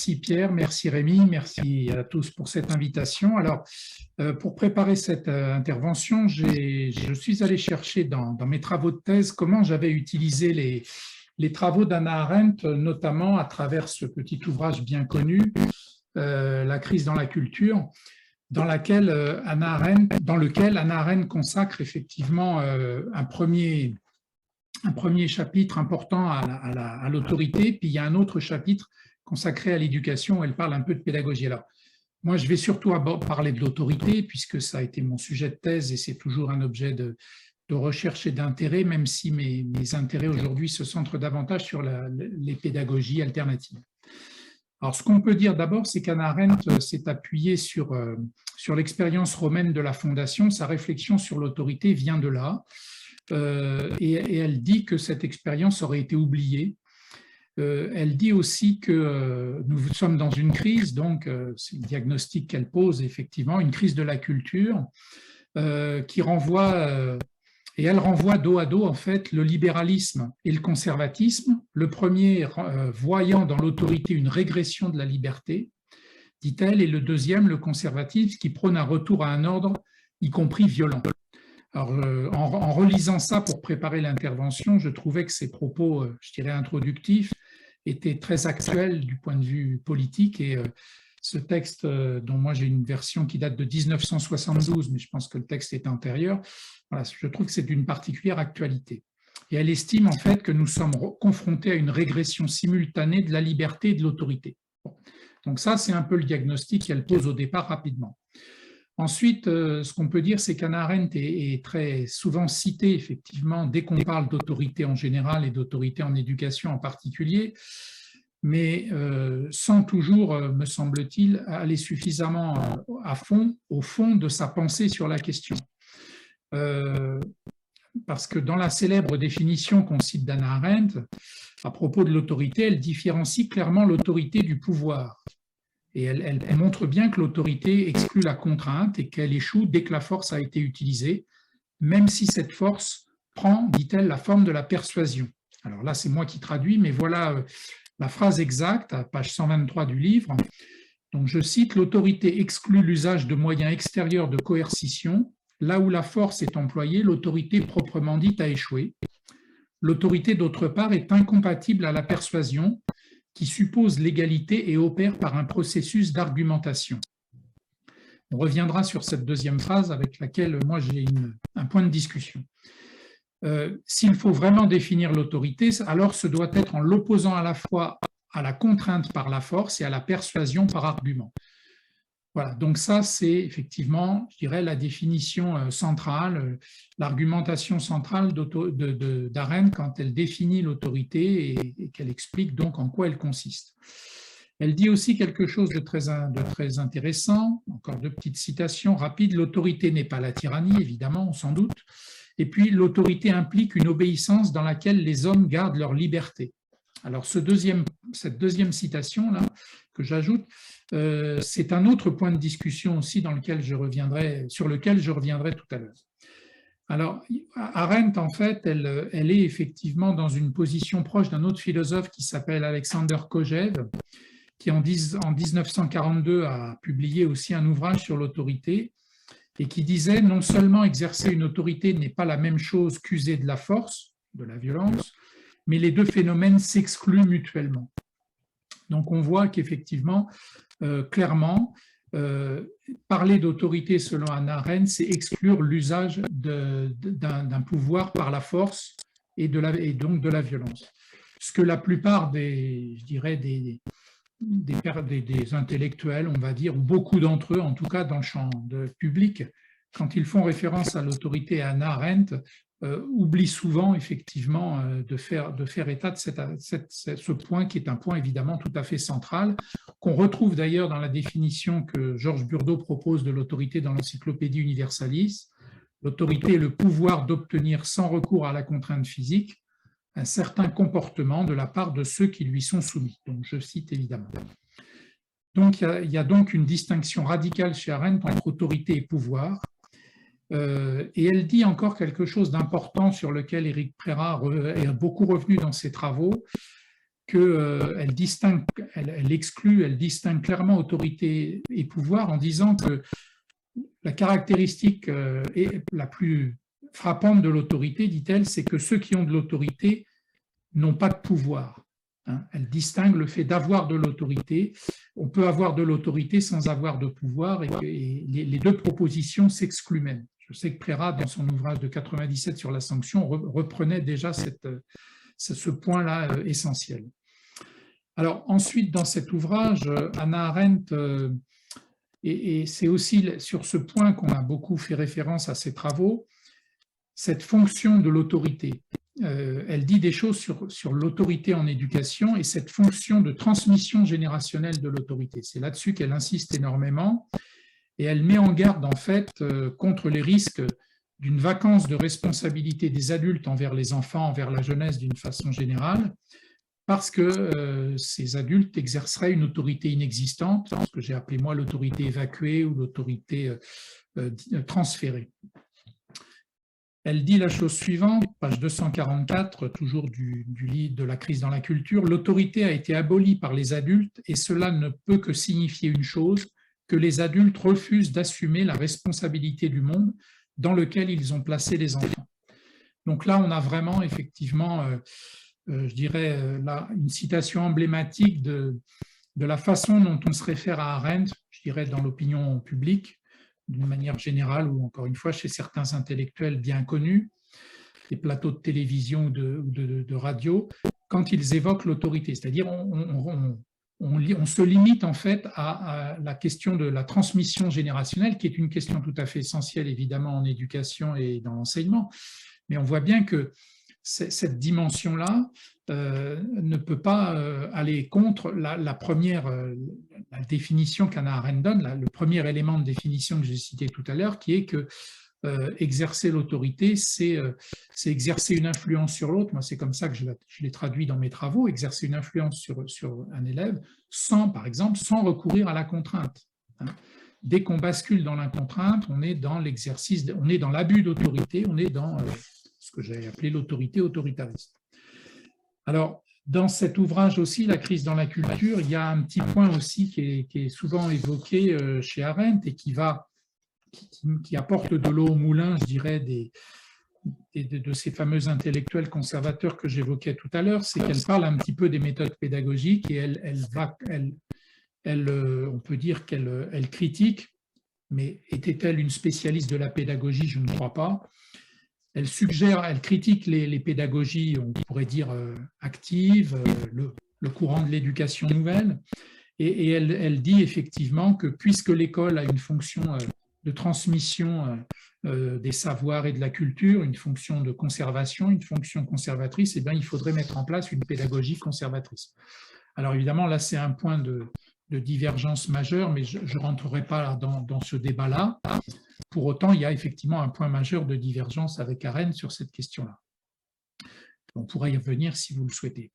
Merci Pierre, merci Rémi, merci à tous pour cette invitation. Alors, pour préparer cette intervention, je suis allé chercher dans mes travaux de thèse comment j'avais utilisé les travaux d'Hannah Arendt, notamment à travers ce petit ouvrage bien connu, La crise dans la culture, dans lequel Hannah Arendt consacre effectivement un premier chapitre important à l'autorité, puis il y a un autre chapitre consacré à l'éducation où elle parle un peu de pédagogie. Alors, moi, je vais surtout parler de l'autorité, puisque ça a été mon sujet de thèse et c'est toujours un objet de recherche et d'intérêt, même si mes intérêts aujourd'hui se centrent davantage sur les pédagogies alternatives. Alors, ce qu'on peut dire d'abord, c'est qu'Hannah Arendt s'est appuyée sur l'expérience romaine de la Fondation. Sa réflexion sur l'autorité vient de là. Et elle dit que cette expérience aurait été oubliée. Elle dit aussi que nous sommes dans une crise, donc c'est le diagnostic qu'elle pose effectivement, une crise de la culture qui renvoie, et elle renvoie dos à dos en fait le libéralisme et le conservatisme, le premier voyant dans l'autorité une régression de la liberté, dit-elle, et le deuxième, le conservatisme, qui prône un retour à un ordre, y compris violent. Alors, en relisant ça pour préparer l'intervention, je trouvais que ces propos, je dirais, introductifs, étaient très actuels du point de vue politique. Et ce texte, dont moi j'ai une version qui date de 1972, mais je pense que le texte est antérieur, voilà, je trouve que c'est d'une particulière actualité. Et elle estime en fait que nous sommes confrontés à une régression simultanée de la liberté et de l'autorité. Bon. Donc ça, c'est un peu le diagnostic qu'elle pose au départ rapidement. Ensuite, ce qu'on peut dire, c'est qu'Hannah Arendt est très souvent citée, effectivement, dès qu'on parle d'autorité en général et d'autorité en éducation en particulier, mais sans toujours, me semble-t-il, aller suffisamment au fond de sa pensée sur la question. Parce que dans la célèbre définition qu'on cite d'Hannah Arendt, à propos de l'autorité, elle différencie clairement l'autorité du pouvoir. Et elle montre bien que l'autorité exclut la contrainte et qu'elle échoue dès que la force a été utilisée, même si cette force prend, dit-elle, la forme de la persuasion. Alors là, c'est moi qui traduis, mais voilà la phrase exacte, à page 123 du livre. Donc je cite, « L'autorité exclut l'usage de moyens extérieurs de coercition. Là où la force est employée, l'autorité proprement dite a échoué. L'autorité, d'autre part, est incompatible à la persuasion, qui suppose l'égalité et opère par un processus d'argumentation. » On reviendra sur cette deuxième phrase avec laquelle moi j'ai un point de discussion. S'il faut vraiment définir l'autorité, alors ce doit être en l'opposant à la fois à la contrainte par la force et à la persuasion par argument. Voilà, donc ça c'est effectivement, je dirais, la définition centrale, l'argumentation centrale d'Arendt quand elle définit l'autorité et qu'elle explique donc en quoi elle consiste. Elle dit aussi quelque chose de très intéressant, encore deux petites citations rapides. L'autorité n'est pas la tyrannie, évidemment, on s'en doute. Et puis, l'autorité implique une obéissance dans laquelle les hommes gardent leur liberté. Alors, cette deuxième citation-là, que j'ajoute, c'est un autre point de discussion aussi sur lequel je reviendrai tout à l'heure. Alors, Arendt, en fait, elle est effectivement dans une position proche d'un autre philosophe qui s'appelle Alexander Kojève, qui en 1942 a publié aussi un ouvrage sur l'autorité et qui disait « Non seulement exercer une autorité n'est pas la même chose qu'user de la force, de la violence, mais les deux phénomènes s'excluent mutuellement. » Donc on voit qu'effectivement, clairement, parler d'autorité selon Hannah Arendt, c'est exclure l'usage d'un pouvoir par la force et donc de la violence. Ce que la plupart des intellectuels, on va dire, ou beaucoup d'entre eux, en tout cas dans le champ public, quand ils font référence à l'autorité à Hannah Arendt, oublient souvent effectivement de faire état de ce point qui est un point évidemment tout à fait central, qu'on retrouve d'ailleurs dans la définition que Georges Burdeau propose de l'autorité dans l'Encyclopédie Universalis. L'autorité est le pouvoir d'obtenir sans recours à la contrainte physique un certain comportement de la part de ceux qui lui sont soumis. Donc je cite évidemment. Donc il y a donc une distinction radicale chez Arendt entre autorité et pouvoir. Et elle dit encore quelque chose d'important sur lequel Éric Prérat est beaucoup revenu dans ses travaux. qu'elle distingue, elle exclut, elle distingue clairement autorité et pouvoir en disant que la caractéristique la plus frappante de l'autorité, dit-elle, c'est que ceux qui ont de l'autorité n'ont pas de pouvoir. Elle distingue le fait d'avoir de l'autorité. On peut avoir de l'autorité sans avoir de pouvoir, et les deux propositions s'excluent même. Je sais que Prérat, dans son ouvrage de 97 sur la sanction, reprenait déjà ce point-là essentiel. Alors ensuite, dans cet ouvrage, Hannah Arendt, et c'est aussi sur ce point qu'on a beaucoup fait référence à ses travaux, cette fonction de l'autorité. Elle dit des choses sur l'autorité en éducation et cette fonction de transmission générationnelle de l'autorité. C'est là-dessus qu'elle insiste énormément et elle met en garde en fait contre les risques d'une vacance de responsabilité des adultes envers les enfants, envers la jeunesse d'une façon générale, parce que ces adultes exerceraient une autorité inexistante, ce que j'ai appelé moi l'autorité évacuée ou l'autorité transférée. Elle dit la chose suivante, page 244, toujours du livre de la crise dans la culture, l'autorité a été abolie par les adultes et cela ne peut que signifier une chose, que les adultes refusent d'assumer la responsabilité du monde dans lequel ils ont placé les enfants. Donc là, on a vraiment effectivement, je dirais, là, une citation emblématique de la façon dont on se réfère à Arendt, je dirais, dans l'opinion publique, d'une manière générale, ou encore une fois chez certains intellectuels bien connus, des plateaux de télévision ou de radio, quand ils évoquent l'autorité. C'est-à-dire on se limite en fait à la question de la transmission générationnelle, qui est une question tout à fait essentielle évidemment en éducation et dans l'enseignement, mais on voit bien que cette dimension-là ne peut pas aller contre la première la définition qu'Hannah Arendt donne, le premier élément de définition que j'ai cité tout à l'heure, qui est que exercer l'autorité, c'est exercer une influence sur l'autre. Moi, c'est comme ça que je l'ai traduit dans mes travaux, exercer une influence sur un élève, par exemple, sans recourir à la contrainte. Dès qu'on bascule dans la contrainte, on est dans l'exercice, on est dans l'abus d'autorité, on est dans ce que j'ai appelé l'autorité autoritariste. Alors, dans cet ouvrage aussi, La crise dans la culture, il y a un petit point aussi qui est souvent évoqué chez Arendt et qui apporte de l'eau au moulin, je dirais, de ces fameux intellectuels conservateurs que j'évoquais tout à l'heure, c'est qu'elle parle un petit peu des méthodes pédagogiques et on peut dire qu'elle critique, mais était-elle une spécialiste de la pédagogie? Je ne crois pas. Elle suggère, elle critique les pédagogies, on pourrait dire actives, le courant de l'éducation nouvelle, et elle dit effectivement que puisque l'école a une fonction de transmission des savoirs et de la culture, une fonction de conservation, une fonction conservatrice, eh bien, il faudrait mettre en place une pédagogie conservatrice. Alors évidemment, là, c'est un point de divergence majeure, mais je ne rentrerai pas dans ce débat-là. Pour autant, il y a effectivement un point majeur de divergence avec Arendt sur cette question-là. On pourra y revenir si vous le souhaitez.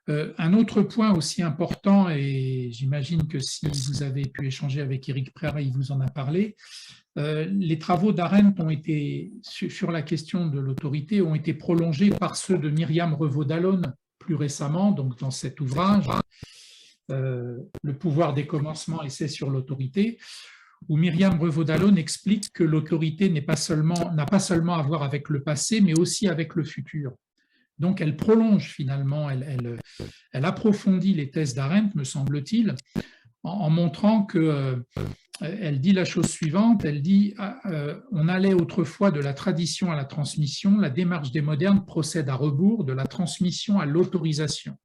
Un autre point aussi important, et j'imagine que si vous avez pu échanger avec Éric Prérat, il vous en a parlé, les travaux d'Arendt ont été, sur la question de l'autorité, ont été prolongés par ceux de Myriam Revaud-Dallon plus récemment, donc dans cet ouvrage, Le pouvoir des commencements, essai sur l'autorité, où Myriam Revaud-Dallon explique que l'autorité n'a pas seulement à voir avec le passé, mais aussi avec le futur. Donc elle prolonge finalement, elle approfondit les thèses d'Arendt, me semble-t-il, en montrant que elle dit la chose suivante, elle dit on allait autrefois de la tradition à la transmission, la démarche des modernes procède à rebours de la transmission à l'autorisation.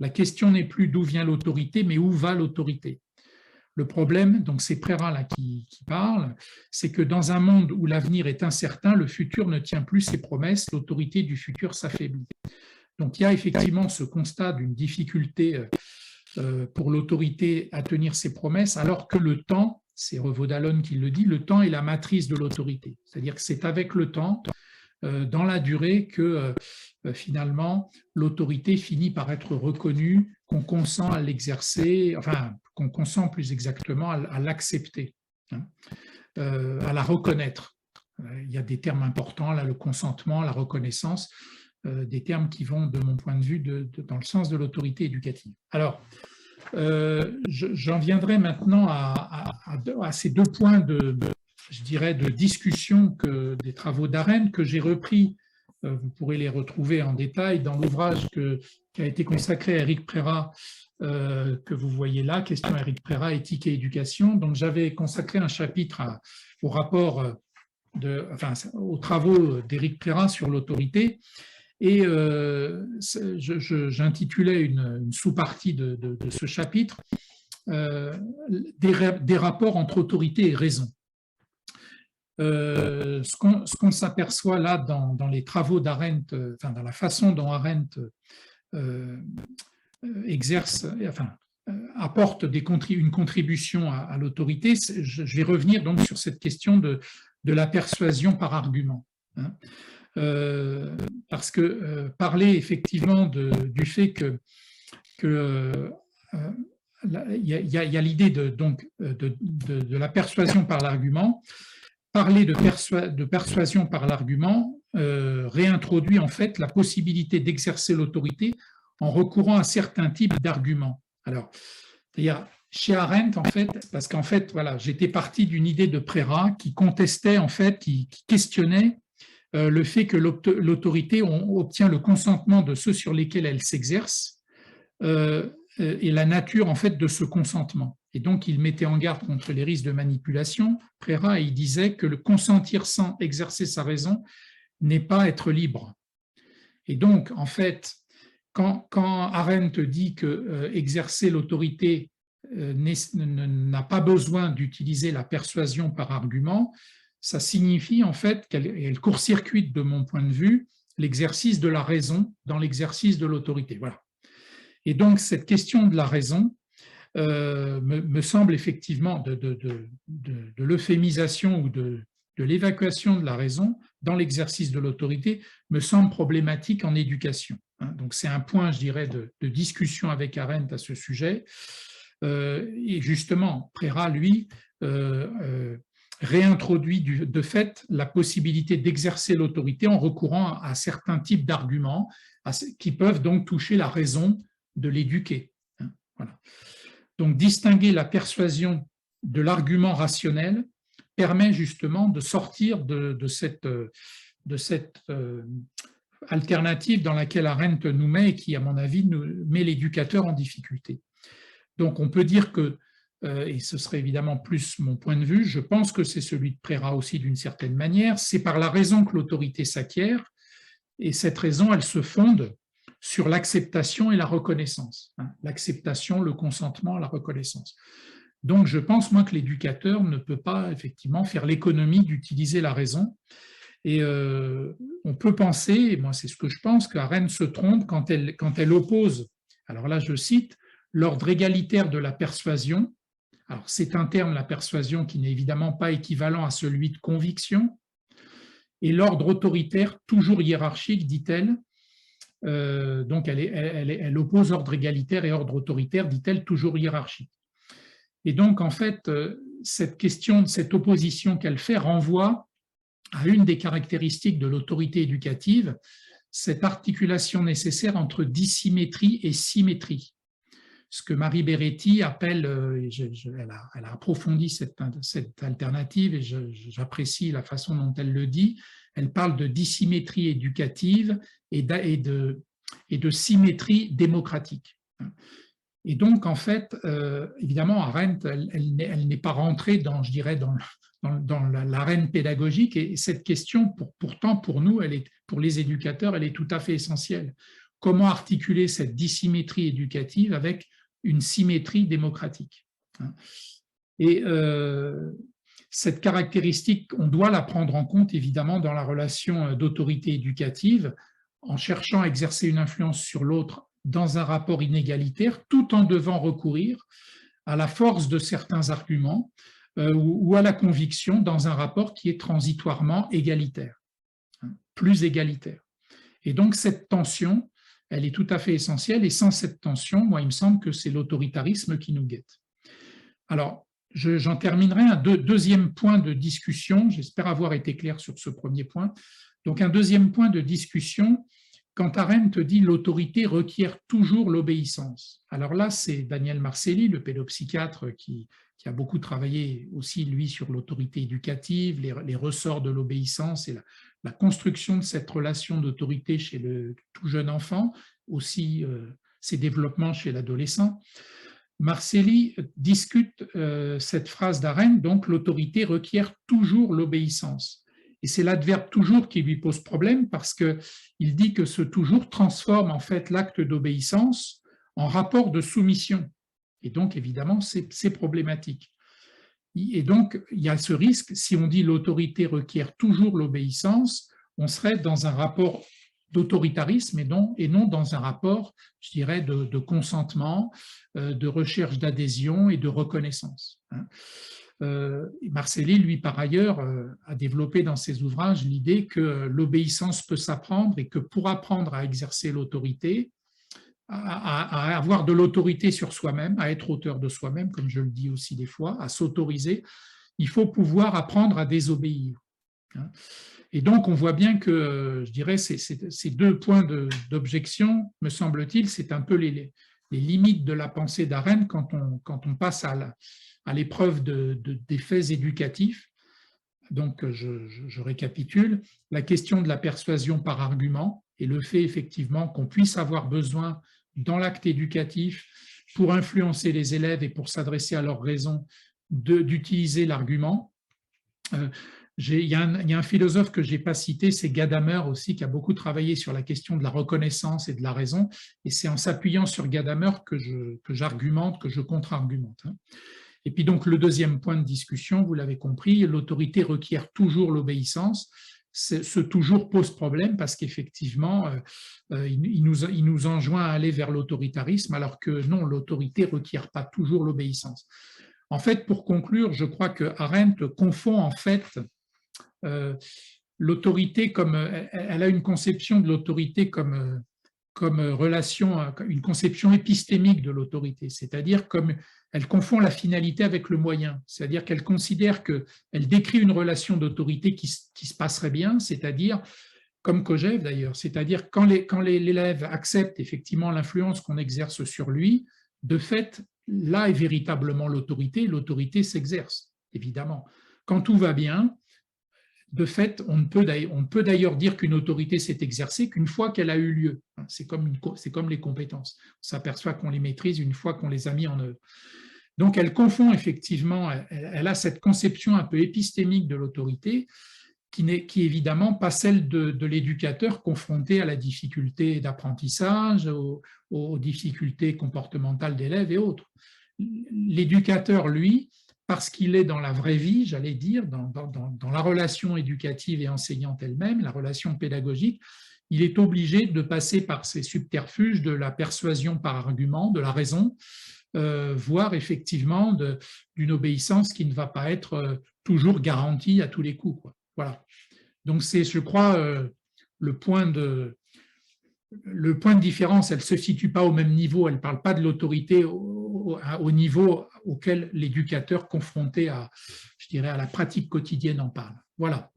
La question n'est plus d'où vient l'autorité, mais où va l'autorité. Le problème, donc c'est Prérat là qui parle, c'est que dans un monde où l'avenir est incertain, le futur ne tient plus ses promesses, l'autorité du futur s'affaiblit. Donc il y a effectivement ce constat d'une difficulté pour l'autorité à tenir ses promesses, alors que le temps, c'est Revaud-Dallon qui le dit, le temps est la matrice de l'autorité. C'est-à-dire que c'est avec le temps, dans la durée, que finalement l'autorité finit par être reconnue, qu'on consent à l'exercer, enfin qu'on consent plus exactement à l'accepter, à la reconnaître. Il y a des termes importants, là, le consentement, la reconnaissance. des termes qui vont, de mon point de vue, dans le sens de l'autorité éducative. Alors, j'en viendrai maintenant à ces 2 points je dirais, de discussion des travaux d'Arendt que j'ai repris. Vous pourrez les retrouver en détail dans l'ouvrage qui a été consacré à Éric Prérat, que vous voyez là, question Éric Prérat, éthique et éducation. Donc, j'avais consacré un chapitre au rapport, aux travaux d'Éric Prérat sur l'autorité. Et j'intitulais une sous-partie de ce chapitre des rapports entre autorité et raison. Ce qu'on s'aperçoit là dans les travaux d'Arendt, dans la façon dont Arendt apporte une contribution à l'autorité, je vais revenir donc sur cette question de la persuasion par argument. Parce que parler effectivement du fait que il y a l'idée de la persuasion par l'argument. Parler de persuasion par l'argument réintroduit en fait la possibilité d'exercer l'autorité en recourant à certains types d'arguments. Alors, chez Arendt, en fait, parce qu'en fait, voilà, j'étais parti d'une idée de Prérat qui contestait, en fait, qui questionnait le fait que l'autorité obtient le consentement de ceux sur lesquels elle s'exerce et la nature, en fait, de ce consentement. Et donc, il mettait en garde contre les risques de manipulation, Prérat, et il disait que le consentir sans exercer sa raison n'est pas être libre. Et donc, en fait, quand Arendt dit que exercer l'autorité n'a pas besoin d'utiliser la persuasion par argument, ça signifie en fait qu'elle court-circuite, de mon point de vue, l'exercice de la raison dans l'exercice de l'autorité. Voilà. Et donc, cette question de la raison me semble effectivement de l'euphémisation ou de l'évacuation de la raison dans l'exercice de l'autorité me semble problématique en éducation. Donc, c'est un point, je dirais, de discussion avec Arendt à ce sujet. Et justement, Prérat, lui, réintroduit de fait la possibilité d'exercer l'autorité en recourant à certains types d'arguments qui peuvent donc toucher la raison de l'éduqué. Voilà. Donc, distinguer la persuasion de l'argument rationnel permet justement de sortir de cette alternative dans laquelle Arendt nous met et qui, à mon avis, nous met l'éducateur en difficulté. Donc, on peut dire que, et ce serait évidemment plus mon point de vue, je pense que c'est celui de Prérat aussi d'une certaine manière, c'est par la raison que l'autorité s'acquiert, et cette raison, elle se fonde sur l'acceptation et la reconnaissance. L'acceptation, le consentement, la reconnaissance. Donc, je pense, moi, que l'éducateur ne peut pas, effectivement, faire l'économie d'utiliser la raison. Et on peut penser, et moi, c'est ce que je pense, qu'Arendt se trompe quand elle oppose, alors là, je cite, l'ordre égalitaire de la persuasion. Alors, c'est un terme, la persuasion, qui n'est évidemment pas équivalent à celui de conviction, et l'ordre autoritaire, toujours hiérarchique, dit-elle. Donc, elle oppose ordre égalitaire et ordre autoritaire, dit-elle, toujours hiérarchique. Et donc, en fait, cette question, cette opposition qu'elle fait renvoie à une des caractéristiques de l'autorité éducative, cette articulation nécessaire entre dissymétrie et symétrie. Ce que Marie Beretti appelle, elle a approfondi cette alternative et j'apprécie la façon dont elle le dit, elle parle de dissymétrie éducative et de symétrie démocratique. Et donc, en fait, évidemment, Arendt, elle n'est pas rentrée je dirais, dans l'arène pédagogique et cette question, pourtant, pour nous, pour les éducateurs, elle est tout à fait essentielle. Comment articuler cette dissymétrie éducative avec une symétrie démocratique? Et cette caractéristique, on doit la prendre en compte, évidemment, dans la relation d'autorité éducative, en cherchant à exercer une influence sur l'autre dans un rapport inégalitaire, tout en devant recourir à la force de certains arguments ou à la conviction dans un rapport qui est transitoirement égalitaire, plus égalitaire. Et donc, cette tension, elle est tout à fait essentielle, et sans cette tension, moi, il me semble que c'est l'autoritarisme qui nous guette. Alors, j'en terminerai un deuxième point de discussion, j'espère avoir été clair sur ce premier point. Donc, un deuxième point de discussion quand Arendt dit « l'autorité requiert toujours l'obéissance ». Alors là, c'est Daniel Marcelli, le pédopsychiatre, qui a beaucoup travaillé aussi, lui, sur l'autorité éducative, les ressorts de l'obéissance et la construction de cette relation d'autorité chez le tout jeune enfant, aussi ses développements chez l'adolescent. Marcelli discute cette phrase d'Arendt, donc l'autorité requiert toujours l'obéissance. Et c'est l'adverbe toujours qui lui pose problème parce qu'il dit que ce toujours transforme en fait l'acte d'obéissance en rapport de soumission. Et donc, évidemment, c'est problématique. Et donc, il y a ce risque, si on dit l'autorité requiert toujours l'obéissance, on serait dans un rapport d'autoritarisme et non dans un rapport, je dirais, de consentement, de recherche d'adhésion et de reconnaissance. Marcelli, lui, par ailleurs, a développé dans ses ouvrages l'idée que l'obéissance peut s'apprendre et que pour apprendre à exercer l'autorité, à avoir de l'autorité sur soi-même, à être auteur de soi-même, comme je le dis aussi des fois, à s'autoriser, il faut pouvoir apprendre à désobéir. Et donc, on voit bien que, je dirais, ces deux points d'objection, me semble-t-il, c'est un peu les limites de la pensée d'Arendt quand on passe à l'épreuve des faits éducatifs. Donc, je récapitule, la question de la persuasion par argument et le fait effectivement qu'on puisse avoir besoin dans l'acte éducatif pour influencer les élèves et pour s'adresser à leurs raisons d'utiliser l'argument. Il y a un philosophe que je n'ai pas cité, c'est Gadamer aussi, qui a beaucoup travaillé sur la question de la reconnaissance et de la raison, et c'est en s'appuyant sur Gadamer que j'argumente, que je contre-argumente. Et puis donc le deuxième point de discussion, vous l'avez compris, l'autorité requiert toujours l'obéissance. Ce toujours pose problème parce qu'effectivement, il nous enjoint à aller vers l'autoritarisme, alors que non, l'autorité ne requiert pas toujours l'obéissance. En fait, pour conclure, je crois que Arendt confond en fait l'autorité comme, elle a une conception de l'autorité comme relation, une conception épistémique de l'autorité, c'est-à-dire comme elle confond la finalité avec le moyen, c'est-à-dire qu'elle considère qu'elle décrit une relation d'autorité qui se passerait bien, c'est-à-dire, comme Kojève d'ailleurs, c'est-à-dire quand l'élève accepte effectivement l'influence qu'on exerce sur lui, de fait, là est véritablement l'autorité s'exerce, évidemment. Quand tout va bien, de fait, on peut d'ailleurs dire qu'une autorité s'est exercée qu'une fois qu'elle a eu lieu. C'est comme les compétences. On s'aperçoit qu'on les maîtrise une fois qu'on les a mis en œuvre. Donc, elle confond effectivement, elle a cette conception un peu épistémique de l'autorité qui n'est évidemment pas celle de l'éducateur confronté à la difficulté d'apprentissage, aux difficultés comportementales d'élèves et autres. L'éducateur, lui, parce qu'il est dans la vraie vie, j'allais dire, dans la relation éducative et enseignante elle-même, la relation pédagogique, il est obligé de passer par ces subterfuges de la persuasion par argument, de la raison, voire effectivement d'une obéissance qui ne va pas être toujours garantie à tous les coups, quoi. Voilà. Donc c'est, je crois, le point de différence. Elle ne se situe pas au même niveau, elle ne parle pas de l'autorité au niveau auquel l'éducateur confronté à, je dirais, à la pratique quotidienne en parle. Voilà.